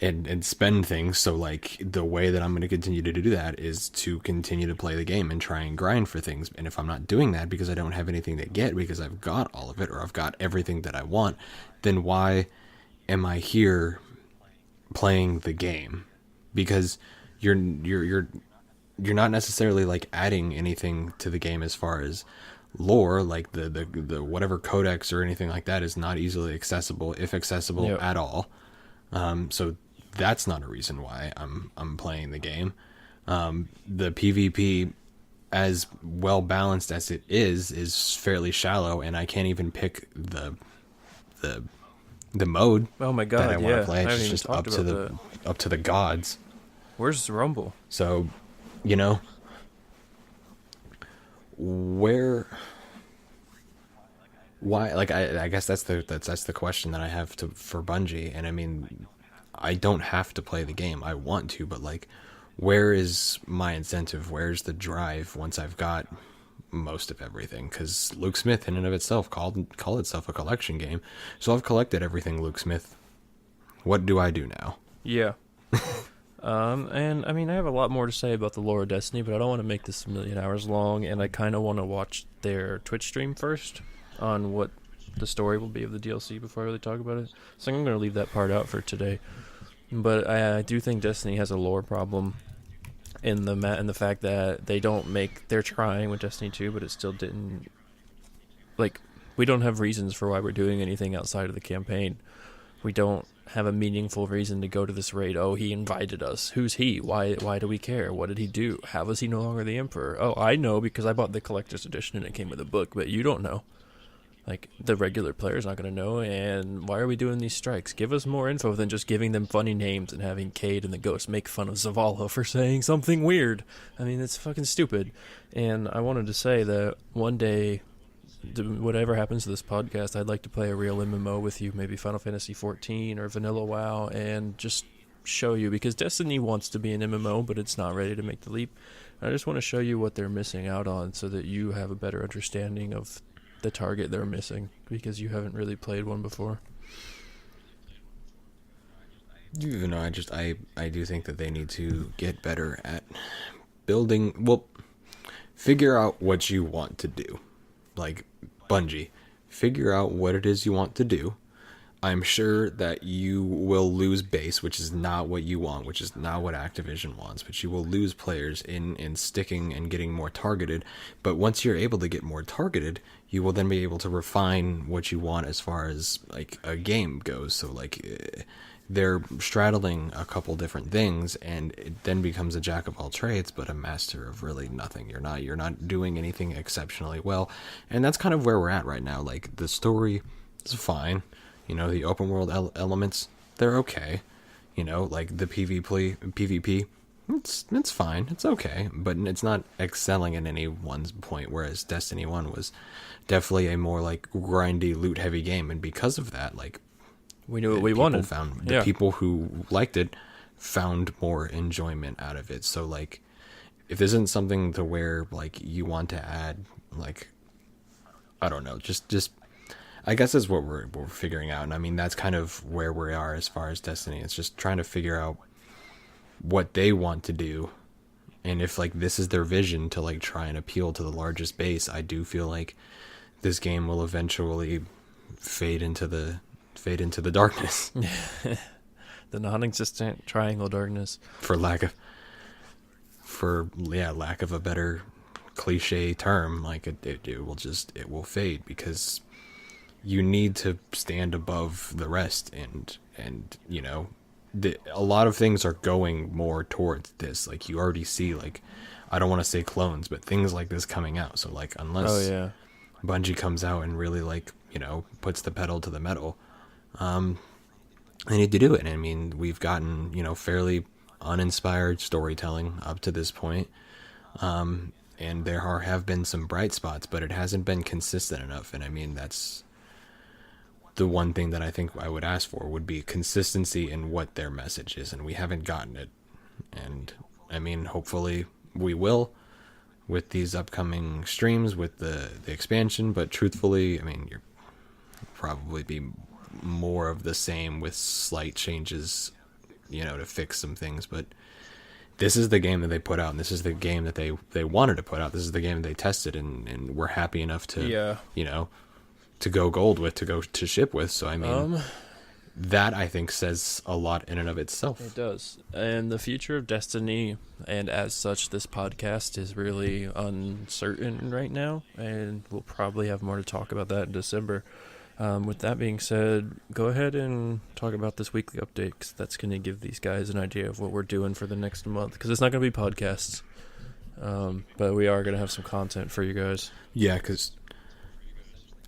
and spend things. So like the way that I'm going to continue to do that is to continue to play the game and try and grind for things. And if I'm not doing that because I don't have anything to get, because I've got all of it or I've got everything that I want, then why am I here playing the game? Because you're not necessarily like adding anything to the game as far as lore, like the whatever codex or anything like that is not easily accessible, if accessible at all. So that's not a reason why I'm playing the game. The PvP, as well balanced as it is fairly shallow, and I can't even pick the mode. Oh my god! That I want to play. It's just up to the gods. Where's the Rumble? So, where why? Like, I guess that's the question that I have for Bungie. And I mean, I don't have to play the game. I want to, but like, where is my incentive? Where's the drive once I've got most of everything? Because Luke Smith, in and of itself, called itself a collection game. So I've collected everything Luke Smith. What do I do now? Yeah. And I mean, I have a lot more to say about the lore of Destiny, but I don't want to make this a million hours long, and I kind of want to watch their Twitch stream first on what the story will be of the DLC before I really talk about it. So I'm going to leave that part out for today. But I do think Destiny has a lore problem in the fact that they're trying with Destiny 2, but it still didn't, like, we don't have reasons for why we're doing anything outside of the campaign. We don't have a meaningful reason to go to this raid. Oh, he invited us. Who's he? Why do we care? What did he do? How is he no longer the Emperor? Oh, I know because I bought the collector's edition and it came with a book, but you don't know. Like, the regular player's not going to know, and why are we doing these strikes? Give us more info than just giving them funny names and having Cade and the Ghost make fun of Zavala for saying something weird. I mean, it's fucking stupid. And I wanted to say that one day, whatever happens to this podcast, I'd like to play a real MMO with you, maybe Final Fantasy 14 or Vanilla WoW, and just show you, because Destiny wants to be an MMO, but it's not ready to make the leap. I just want to show you what they're missing out on so that you have a better understanding of the target they're missing, because you haven't really played one before. You know, I do think that they need to get better at building. Well, figure out what you want to do. Like, Bungie, figure out what it is you want to do. I'm sure that you will lose base, which is not what you want, which is not what Activision wants, but you will lose players in sticking and getting more targeted. But once you're able to get more targeted, you will then be able to refine what you want as far as, like, a game goes. So, like, they're straddling a couple different things, and it then becomes a jack of all trades, but a master of really nothing. You're not doing anything exceptionally well, and that's kind of where we're at right now. Like, the story is fine. You know, the open world elements, they're okay. You know, like the PvP, it's fine. It's okay, but it's not excelling at any one point, whereas Destiny 1 was definitely a more, like, grindy, loot-heavy game, and because of that, like, we knew what we wanted. The people who liked it found more enjoyment out of it. So, like, if this isn't something to where, like, you want to add, like, I don't know, just I guess that's what we're figuring out. And I mean, that's kind of where we are as far as Destiny. It's just trying to figure out what they want to do. And if, like, this is their vision to, like, try and appeal to the largest base, I do feel like this game will eventually fade into the darkness. The non-existent triangle darkness. For lack of a better cliche term, like, it will fade, because you need to stand above the rest, and you know, a lot of things are going more towards this. Like, you already see, like, I don't want to say clones, but things like this coming out. So, like, unless Bungie comes out and really, like, you know, puts the pedal to the metal, they need to do it. And I mean, we've gotten, you know, fairly uninspired storytelling up to this point, and there have been some bright spots, but it hasn't been consistent enough. And I mean, that's the one thing that I think I would ask for, would be consistency in what their message is, and we haven't gotten it. And I mean, hopefully we will with these upcoming streams with the expansion, but truthfully, I mean, you're probably be more of the same with slight changes, you know, to fix some things. But this is the game that they put out, and this is the game that they wanted to put out. This is the game that they tested, and we're happy enough to, you know, to go gold with, to go to ship with. So I mean, that I think says a lot in and of itself. It does. And the future of Destiny, and as such, this podcast is really uncertain right now, and we'll probably have more to talk about that in December. With that being said, go ahead and talk about this weekly update, 'cause that's going to give these guys an idea of what we're doing for the next month, because it's not going to be podcasts, but we are going to have some content for you guys. Yeah, because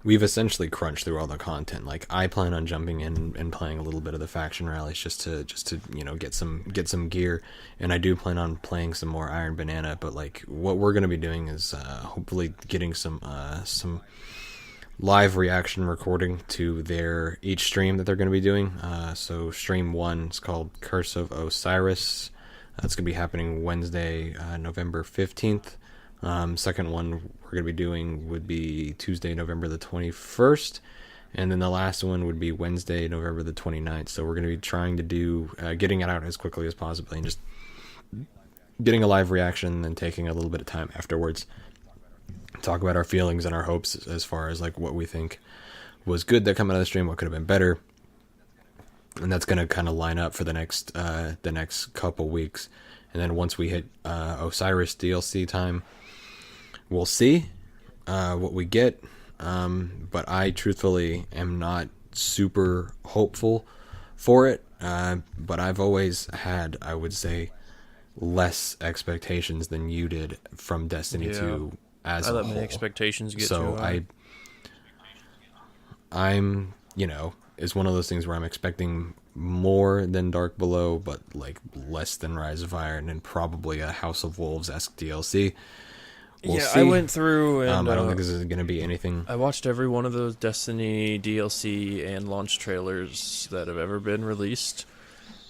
we've essentially crunched through all the content. Like, I plan on jumping in and playing a little bit of the faction rallies just to you know, get some gear, and I do plan on playing some more Iron Banana. But, like, what we're going to be doing is hopefully getting some live reaction recording to their each stream that they're going to be doing. So stream 1 is called Curse of Osiris. That's going to be happening Wednesday, November 15th. Second one we're going to be doing would be Tuesday, November the 21st. And then the last one would be Wednesday, November the 29th. So we're going to be trying to do, getting it out as quickly as possible and just getting a live reaction and then taking a little bit of time afterwards. Talk about our feelings and our hopes as far as like what we think was good that come out of the stream, what could have been better. And that's going to kind of line up for the next couple weeks. And then once we hit Osiris DLC time, we'll see what we get. But I truthfully am not super hopeful for it. But I've always had, I would say, less expectations than you did from Destiny 2 as a whole. I let my expectations get so too high. I'm, it's one of those things where I'm expecting more than Dark Below, but like less than Rise of Iron and probably a House of Wolves-esque DLC. We'll see. I went through and I don't think this is going to be anything. I watched every one of those Destiny DLC and launch trailers that have ever been released,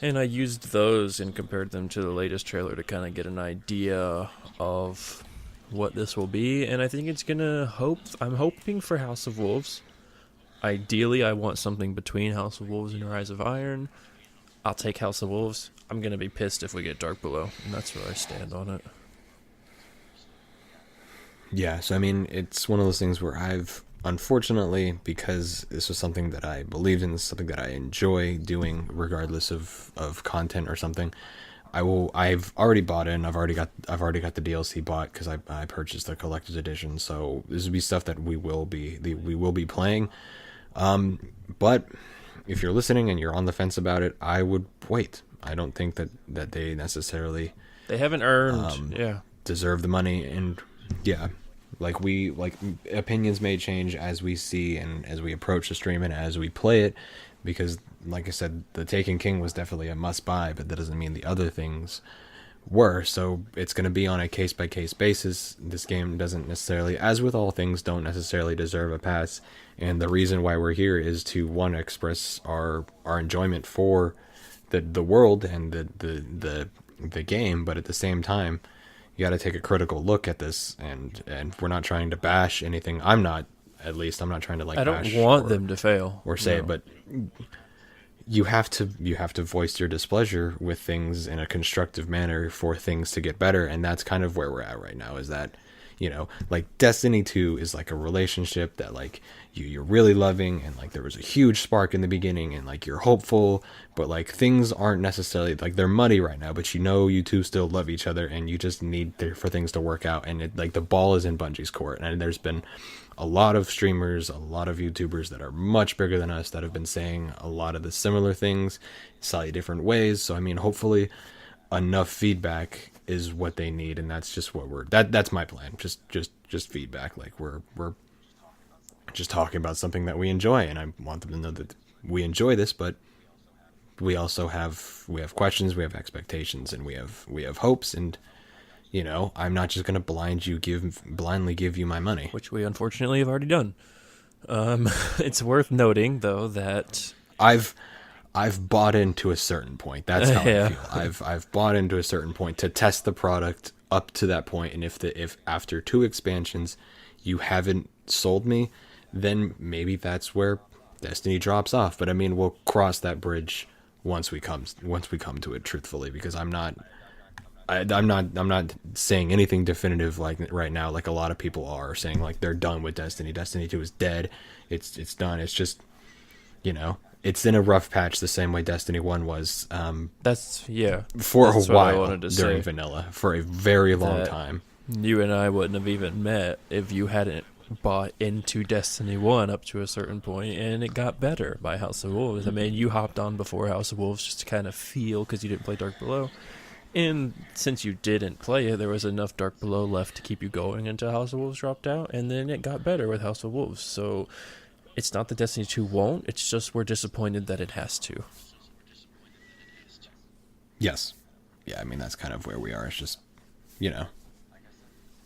and I used those and compared them to the latest trailer to kind of get an idea of what this will be, and I think it's I'm hoping for House of Wolves. Ideally, I want something between House of Wolves and Rise of Iron. I'll take House of Wolves. I'm going to be pissed if we get Dark Below, and that's where I stand on it. Yeah, so I mean, it's one of those things where I've, unfortunately, because this was something that I believed in, something that I enjoy doing regardless of content or something, I've already bought in. I've already got the DLC bought because I purchased the collector's edition. So this would be stuff that we will be playing. But if you're listening and you're on the fence about it, I would wait. I don't think that they necessarily haven't earned deserve the money, and opinions may change as we see and as we approach the stream and as we play it, because like I said, the Taken King was definitely a must buy, but that doesn't mean the other things were. So it's going to be on a case by case basis. This game doesn't necessarily, as with all things, don't necessarily deserve a pass. And the reason why we're here is to, one, express our enjoyment for the world and the game, but at the same time, you got to take a critical look at this, and we're not trying to bash anything. I'm not trying to I don't want them to fail or say it, but you have to voice your displeasure with things in a constructive manner for things to get better, and that's kind of where we're at right now. Is that, like Destiny 2 is like a relationship that like you're really loving, and like there was a huge spark in the beginning, and like you're hopeful, but like things aren't necessarily like they're muddy right now, but you two still love each other, and you just need for things to work out, and the ball is in Bungie's court. And there's been a lot of streamers, a lot of YouTubers that are much bigger than us that have been saying a lot of the similar things, slightly different ways. So I mean, hopefully enough feedback is what they need, and that's just what that's my plan. Just feedback. Like we're just talking about something that we enjoy, and I want them to know that we enjoy this, but we also have questions, we have expectations, and we have hopes, and I'm not just going to blindly give you my money, which we unfortunately have already done. It's worth noting though that I've bought into a certain point. That's how I feel. I've bought into a certain point to test the product up to that point, and if after 2 expansions you haven't sold me, then maybe that's where Destiny drops off. But I mean, we'll cross that bridge once we come to it, truthfully, because I'm not saying anything definitive like right now, like a lot of people are saying like they're done with Destiny. Destiny 2 is dead. It's done. It's just, it's in a rough patch the same way Destiny 1 was. That's a while during vanilla for a very long time. You and I wouldn't have even met if you hadn't bought into Destiny 1 up to a certain point, and it got better by House of Wolves. I mean, you hopped on before House of Wolves just to kind of feel, because you didn't play Dark Below. And since you didn't play it, there was enough Dark Below left to keep you going until House of Wolves dropped out, and then it got better with House of Wolves. So it's not that Destiny 2 won't, it's just we're disappointed that it has to. Yes. Yeah, I mean, that's kind of where we are. It's just,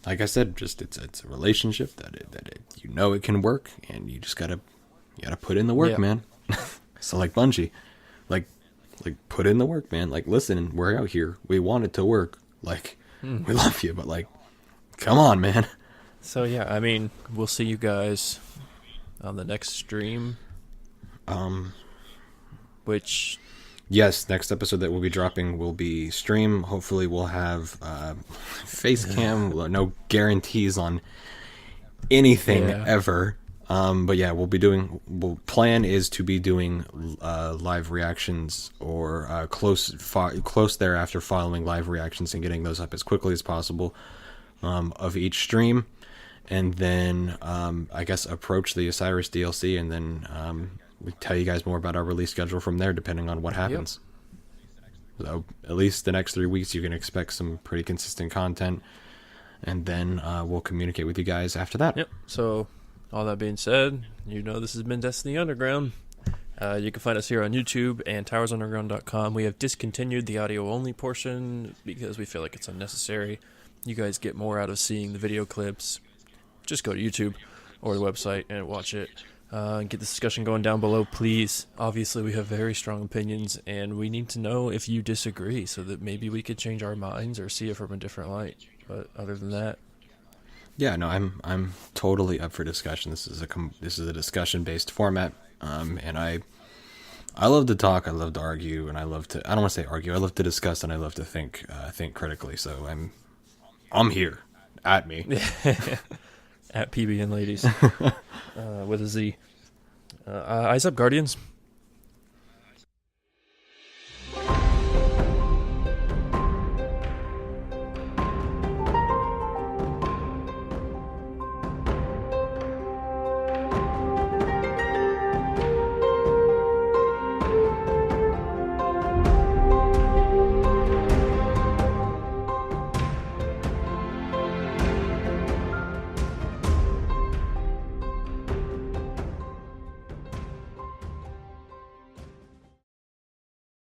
like I said, just it's a relationship you know it can work, and you just gotta put in the work, Yeah. man. So like Bungie, like put in the work, man. Like, listen, we're out here. We want it to work. Like, we love you, but like, come on, man. So yeah, I mean, we'll see you guys on the next stream. Which Yes, next episode that we'll be dropping will be stream. Hopefully, we'll have face cam. No guarantees on anything ever. But yeah, plan is to be doing live reactions or close thereafter following live reactions and getting those up as quickly as possible of each stream, and then I guess approach the Osiris DLC, and then we tell you guys more about our release schedule from there, depending on what happens. So at least the next 3 weeks, you can expect some pretty consistent content, and then we'll communicate with you guys after that. Yep. So, all that being said, this has been Destiny Underground. You can find us here on YouTube and towersunderground.com. We have discontinued the audio-only portion because we feel like it's unnecessary. You guys get more out of seeing the video clips. Just go to YouTube or the website and watch it. Get the discussion going down below, please. Obviously, we have very strong opinions, and we need to know if you disagree so that maybe we could change our minds or see it from a different light. But other than that, yeah, no, I'm totally up for discussion. This is a discussion based format, and I love to talk, I love to argue, and I don't want to say argue, I love to discuss, and I love to think critically. So I'm here. At me. at PBnLadiez with a Z. Eyes up, Guardians.